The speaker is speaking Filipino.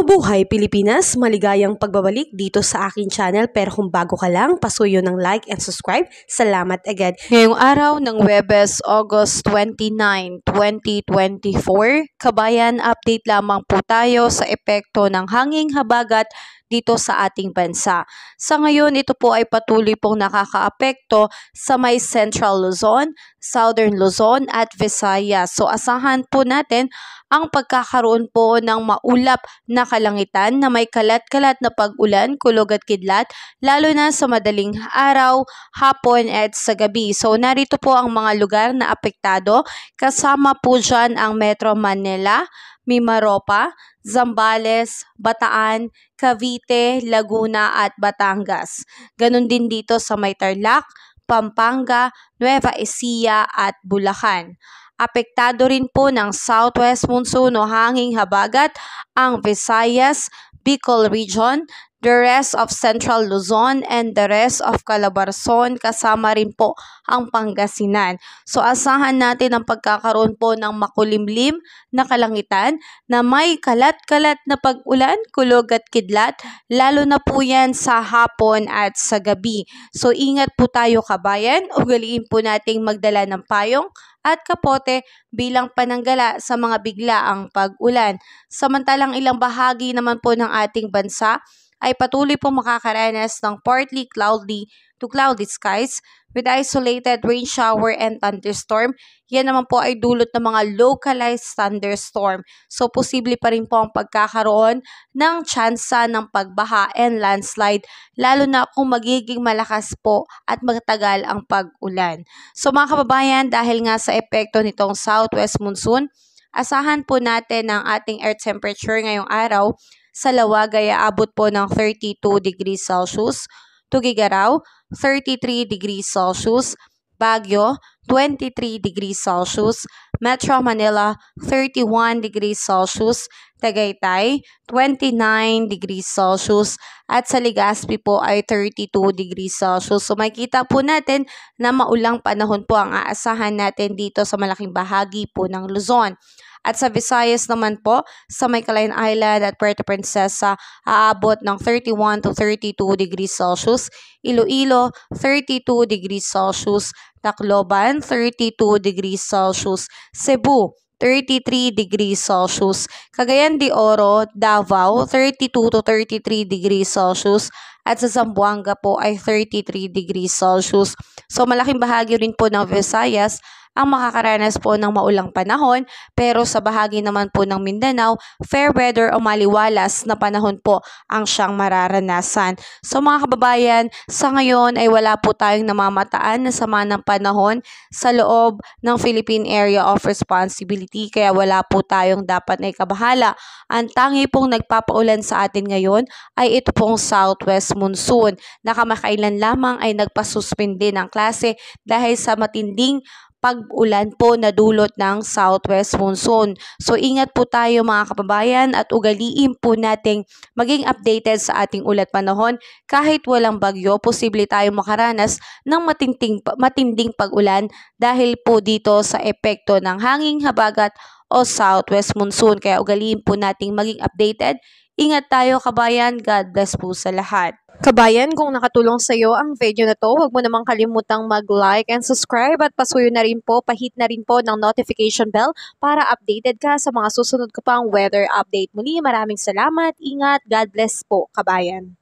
Mabuhay Pilipinas! Maligayang pagbabalik dito sa aking channel, pero kung bago ka lang, pasuyo ng like and subscribe. Salamat agad. Ngayong araw ng Huwebes, August 29, 2024, kabayan, update lamang po tayo sa epekto ng hanging habagat dito sa ating bansa. Sa ngayon, ito po ay patuloy pong nakakaapekto sa may Central Luzon, Southern Luzon at Visayas. So asahan po natin ang pagkakaroon po ng maulap na kalangitan na may kalat-kalat na pag-ulan, kulog at kidlat, lalo na sa madaling araw, hapon at sa gabi. So narito po ang mga lugar na apektado, kasama po dyan ang Metro Manila, Mimaropa, Zambales, Bataan, Cavite, Laguna at Batangas. Ganon din dito sa may Tarlac, Pampanga, Nueva Ecija at Bulacan. Apektado rin po ng southwest monsoon o hanging habagat ang Visayas, Bicol Region, the rest of Central Luzon and the rest of Calabarzon, kasama rin po ang Pangasinan. So asahan natin ang pagkakaroon po ng makulimlim na kalangitan na may kalat-kalat na pag-ulan, kulog at kidlat, lalo na po yan sa hapon at sa gabi. So ingat po tayo kabayan, ugaliin po nating magdala ng payong at kapote bilang pananggala sa mga biglaang pag-ulan. Samantalang ilang bahagi naman po ng ating bansa ay patuloy pong makakaranas ng partly cloudy to cloudy skies with isolated rain shower and thunderstorm. Yan naman po ay dulot ng mga localized thunderstorm. So posible pa rin po ang pagkakaroon ng tsansa ng pagbaha and landslide, lalo na kung magiging malakas po at magtagal ang pag-ulan. So mga kababayan, dahil nga sa epekto nitong southwest monsoon, asahan po natin ang ating air temperature ngayong araw. Sa Lawag ay aabot po ng 32 degrees Celsius, Tuguegarao 33 degrees Celsius, Baguio 23 degrees Celsius, Metro Manila 31 degrees Celsius, Tagaytay 29 degrees Celsius at sa Legazpi po ay 32 degrees Celsius. So makikita po natin na maulang panahon po ang aasahan natin dito sa malaking bahagi po ng Luzon. At sa Visayas naman po, sa may Calayan Island at Puerto Princesa, aabot ng 31 to 32 degrees Celsius. Iloilo, 32 degrees Celsius. Tacloban, 32 degrees Celsius. Cebu, 33 degrees Celsius. Cagayan de Oro, Davao, 32 to 33 degrees Celsius. At sa Zamboanga po ay 33 degrees Celsius. So malaking bahagi rin po ng Visayas ang makakaranas po ng maulang panahon, pero sa bahagi naman po ng Mindanao, fair weather o maliwalas na panahon po ang siyang mararanasan. So mga kababayan, sa ngayon ay wala po tayong namamataan na sama ng panahon sa loob ng Philippine Area of Responsibility, kaya wala po tayong dapat na ikabahala. Ang tangi pong nagpapaulan sa atin ngayon ay ito pong southwest monsoon na kamakailan lamang ay nagpasuspende ng klase dahil sa matinding pag-ulan po na dulot ng southwest monsoon. So ingat po tayo mga kababayan at ugaliin po nating maging updated sa ating ulat panahon. Kahit walang bagyo, posible tayo makaranas ng matinding pag-ulan dahil po dito sa epekto ng hanging habagat o southwest monsoon. Kaya ugaliin po nating maging updated. Ingat tayo kabayan. God bless po sa lahat. Kabayan, kung nakatulong sa iyo ang video na to, huwag mo namang kalimutang mag-like and subscribe at pasuyo na rin po, pahit na rin po ng notification bell para updated ka sa mga susunod ko pang weather update. Muli, maraming salamat, ingat, God bless po, kabayan.